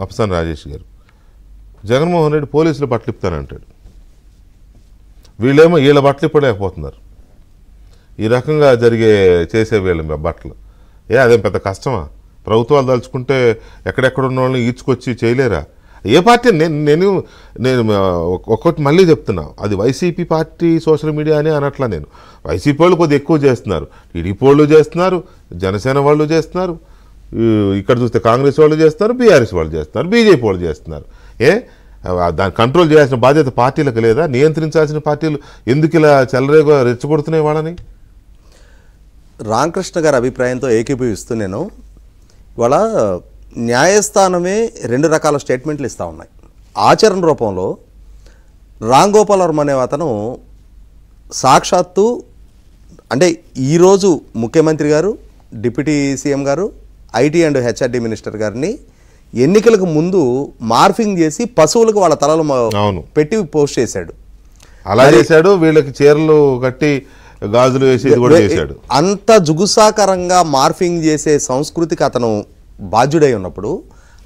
అప్సన్ రాజేష్ గారు జగన్మోహన్ రెడ్డి పోలీసులు బట్టలు ఇప్పుతానంటాడు. వీళ్ళేమో వీళ్ళ బట్టలు ఇప్పలేకపోతున్నారు. ఈ రకంగా చేసే వీళ్ళ బట్టలు అదేం పెద్ద కష్టమా? ప్రభుత్వాలు తలుచుకుంటే ఎక్కడెక్కడ ఉన్న వాళ్ళని ఈడ్చుకొచ్చి చేయలేరా? ఏ పార్టీ నేను ఒక్కొక్కటి మళ్ళీ చెప్తున్నా, అది వైసీపీ పార్టీ సోషల్ మీడియా అని అనట్లా. నేను వైసీపీ వాళ్ళు కొద్దిగా ఎక్కువ చేస్తున్నారు, టీడీపీ వాళ్ళు చేస్తున్నారు, జనసేన వాళ్ళు చేస్తున్నారు, ఇక్కడ చూస్తే కాంగ్రెస్ వాళ్ళు చేస్తున్నారు, బీఆర్ఎస్ వాళ్ళు చేస్తున్నారు, బీజేపీ వాళ్ళు చేస్తున్నారు. దాన్ని కంట్రోల్ చేయాల్సిన బాధ్యత పార్టీలకు లేదా? నియంత్రించాల్సిన పార్టీలు ఎందుకు ఇలా చెలరేగా రెచ్చగొడుతున్నాయి వాళ్ళని? రామకృష్ణ గారి అభిప్రాయంతో ఏకీభవిస్తూ నేను ఇవాళ న్యాయస్థానమే రెండు రకాల స్టేట్మెంట్లు ఇస్తూ ఉన్నాయి. ఆచరణ రూపంలో రామ్ గోపాల్ వర్మ అనే అతను సాక్షాత్తు అంటే ఈరోజు ముఖ్యమంత్రి గారు, డిప్యూటీ సీఎం గారు, ఐటీ అండ్ హెచ్ఆర్డీ మినిస్టర్ గారిని ఎన్నికలకు ముందు మార్ఫింగ్ చేసి పశువులకు వాళ్ళ తలలు పెట్టి పోస్ట్ చేశాడు. అలా చేశాడు, వీళ్ళకి చీరలు కట్టి గాజులు వేసి కూడా చేశాడు. అంత జుగుసాకరంగా మార్ఫింగ్ చేసే సంస్కృతికి అతను బాధ్యుడై ఉన్నప్పుడు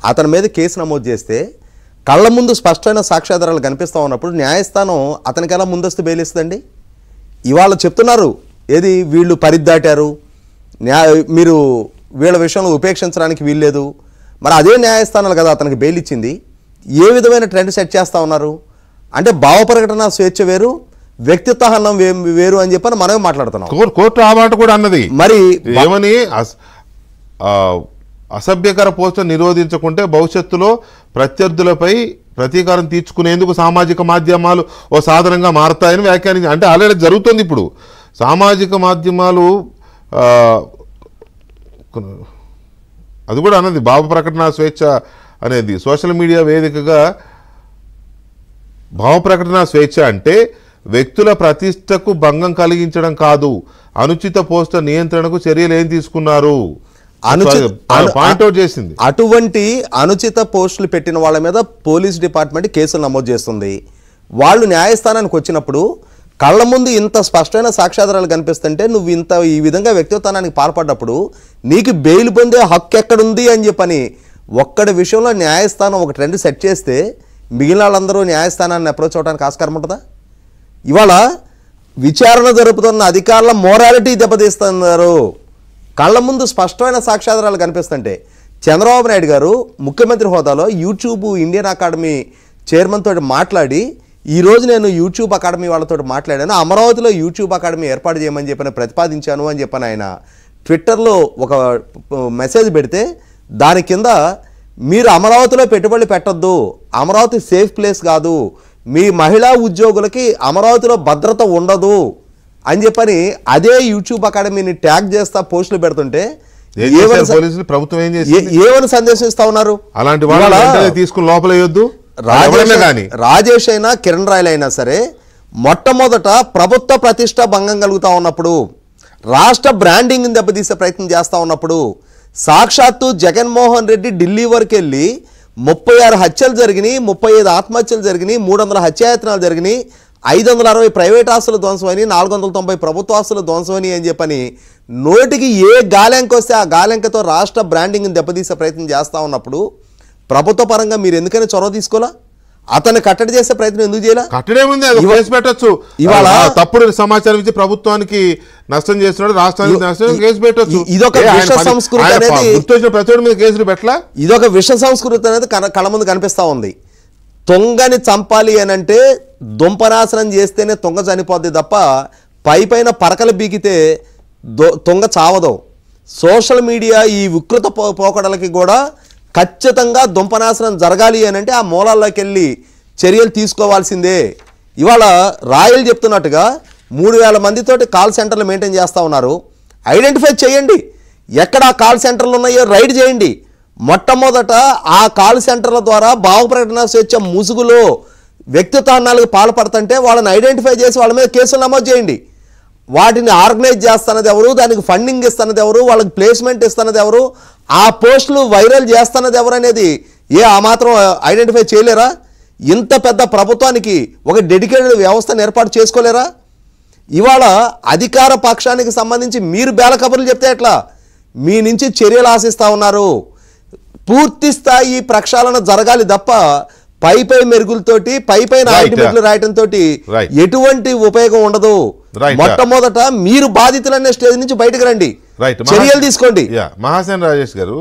అతని మీద కేసు నమోదు చేస్తే కళ్ళ ముందు స్పష్టమైన సాక్ష్యాధారాలు కనిపిస్తూ ఉన్నప్పుడు న్యాయస్థానం అతనికి ఎలా ముందస్తు బెయిల్ ఇస్తుందండి? ఇవాళ చెప్తున్నారు ఏది వీళ్ళు పరిదాటారు, మీరు వీళ్ళ విషయంలో ఉపేక్షించడానికి వీల్లేదు. మరి అదే న్యాయస్థానాలు కదా అతనికి బెయిల్ ఇచ్చింది. ఏ విధమైన ట్రెండ్ సెట్ చేస్తూ ఉన్నారు అంటే భావ ప్రకటన స్వేచ్ఛ వేరు, వ్యక్తిత్వ హనం వేరు అని చెప్పని మనమే మాట్లాడుతున్నాం. కోర్టు ఆ మాట కూడా అన్నది. మరి ఏమని అసభ్యకర పోస్టులు నిరోధించకుంటే భవిష్యత్తులో ప్రత్యర్థులపై ప్రతీకారం తీర్చుకునేందుకు సామాజిక మాధ్యమాలు ఓ సాధనంగా మారతాయని వ్యాఖ్యానించి, అంటే ఆల్రెడీ జరుగుతుంది. ఇప్పుడు సామాజిక మాధ్యమాలు అది కూడా అన్నది భావ ప్రకటన స్వేచ్ఛ అనేది. సోషల్ మీడియా వేదికగా భావ ప్రకటన స్వేచ్ఛ అంటే వ్యక్తుల ప్రతిష్టకు భంగం కలిగించడం కాదు, అనుచిత పోస్టుల నియంత్రణకు చర్యలు ఏం తీసుకున్నారు పాయింట్అవుట్ చేసింది. అటువంటి అనుచిత పోస్టులు పెట్టిన వాళ్ళ మీద పోలీస్ డిపార్ట్మెంట్ కేసులు నమోదు చేస్తుంది. వాళ్ళు న్యాయస్థానానికి వచ్చినప్పుడు కళ్ళ ముందు ఇంత స్పష్టమైన సాక్ష్యాధారాలు కనిపిస్తుంటే నువ్వు ఈ విధంగా వ్యక్తిత్వానికి పాల్పడ్డప్పుడు నీకు బెయిల్ పొందే హక్కు ఎక్కడుంది అని చెప్పని ఒక్కడి విషయంలో న్యాయస్థానం ఒక ట్రెండ్ సెట్ చేస్తే మిగిలిన వాళ్ళందరూ న్యాయస్థానాన్ని అప్రోచ్ అవడానికి ఆస్కారం ఉంటుందా? ఇవాళ విచారణ జరుపుతున్న అధికారుల మోరాలిటీ దెబ్బతీస్తున్నారు. కళ్ళ ముందు స్పష్టమైన సాక్ష్యాధారాలు కనిపిస్తుంటే చంద్రబాబు నాయుడు గారు ముఖ్యమంత్రి హోదాలో యూట్యూబ్ ఇండియన్ అకాడమీ చైర్మన్ తోటి మాట్లాడి, ఈరోజు నేను యూట్యూబ్ అకాడమీ వాళ్ళతో మాట్లాడాను, అమరావతిలో యూట్యూబ్ అకాడమీ ఏర్పాటు చేయమని చెప్పని ప్రతిపాదించాను అని చెప్పని ఆయన ట్విట్టర్లో ఒక మెసేజ్ పెడితే దాని కింద మీరు అమరావతిలో పెట్టుబడులు పెట్టొద్దు, అమరావతి సేఫ్ ప్లేస్ కాదు, మీ మహిళా ఉద్యోగులకి అమరావతిలో భద్రత ఉండదు అని చెప్పని అదే యూట్యూబ్ అకాడమీని ట్యాగ్ చేస్తా పోస్టులు పెడుతుంటే ప్రభుత్వం ఏమని సందేశం ఇస్తా ఉన్నారు? అలాంటి తీసుకుని లోపల వేయొద్దు. రాజేష్ అయినా కిరణ్ రాయల్ అయినా సరే మొట్టమొదట ప్రభుత్వ ప్రతిష్ట భంగం కలుగుతూ ఉన్నప్పుడు, రాష్ట్ర బ్రాండింగ్ దెబ్బతీసే ప్రయత్నం చేస్తూ ఉన్నప్పుడు, సాక్షాత్తు జగన్మోహన్ రెడ్డి ఢిల్లీ వరకు వెళ్ళి 36 హత్యలు జరిగినాయి, 35 ఆత్మహత్యలు జరిగినాయి, 300 హత్యాయత్నాలు జరిగినాయి, 560 ప్రైవేట్ ఆస్తులు ధ్వంసమని, 490 ప్రభుత్వ ఆస్తులు ధ్వంసమని అని చెప్పని నోటికి ఏ గాలెంక వస్తే ఆ గాలెంకతో రాష్ట్ర బ్రాండింగ్ని దెబ్బతీసే ప్రయత్నం చేస్తూ ఉన్నప్పుడు ప్రభుత్వ పరంగా మీరు ఎందుకని చొరవ తీసుకోవాలా? అతను కట్టడి చేసే ప్రయత్నం ఎందుకు చేయాలి? కట్టడేముంది, కేసు పెట్టచ్చు. ఇవాళ తప్పుడు సమాచారం ఇచ్చి ప్రభుత్వానికి నష్టం చేస్తున్నాడు, రాష్ట్రానికి నష్టం, కేసు పెట్టచ్చు. ఇదొక విష సంస్కృతి అనేది ప్రతి మీద కేసులు పెట్టలా. ఇదొక విష సంస్కృతి అనేది కళ్ళ ముందు కనిపిస్తా ఉంది. తొంగని చంపాలి అని అంటే దుంపనాశనం చేస్తేనే తొంగ చనిపోద్ది తప్ప పైపైన పరకలు బీకితే తొంగ చావదు. సోషల్ మీడియా ఈ వికృత పోకడలకి కూడా ఖచ్చితంగా దుంపనాశనం జరగాలి అని అంటే ఆ మూలాల్లోకి వెళ్ళి చర్యలు తీసుకోవాల్సిందే. ఇవాళ రాయల్ చెప్తున్నట్టుగా 3000 మందితోటి కాల్ సెంటర్లు మెయింటైన్ చేస్తూ ఉన్నారు. ఐడెంటిఫై చేయండి, ఎక్కడ ఆ కాల్ సెంటర్లు ఉన్నాయో రైడ్ చేయండి. మొట్టమొదట ఆ కాల్ సెంటర్ల ద్వారా భావ ప్రకటన స్వేచ్ఛ ముసుగులో వ్యక్తిత్వాలకు పాల్పడుతుంటే వాళ్ళని ఐడెంటిఫై చేసి వాళ్ళ మీద కేసులు నమోదు చేయండి. వాటిని ఆర్గనైజ్ చేస్తున్నది ఎవరు, దానికి ఫండింగ్ ఇస్తున్నది ఎవరు, వాళ్ళకి ప్లేస్మెంట్ ఇస్తున్నది ఎవరు, ఆ పోస్టులు వైరల్ చేస్తున్నది ఎవరు అనేది ఆ మాత్రం ఐడెంటిఫై చేయలేరా? ఇంత పెద్ద ప్రభుత్వానికి ఒక డెడికేటెడ్ వ్యవస్థను ఏర్పాటు చేసుకోలేరా? ఇవాళ అధికార పక్షానికి సంబంధించి మీరు బేల కబుర్లు చెప్తే ఎట్లా? మీ నుంచి చర్యలు ఆశిస్తూ ఉన్నారు. పూర్తి స్థాయి ప్రక్షాళన జరగాలి తప్ప పై మెరుగులతోటి పైన ఆర్టిమెంట్లు రాయటంతో ఎటువంటి ఉపయోగం ఉండదు. మొట్టమొదట మీరు బాధితులనే స్టేజ్ నుంచి బయటకు రండి, చర్యలు తీసుకోండి. మహాసేన రాజేష్ గారు,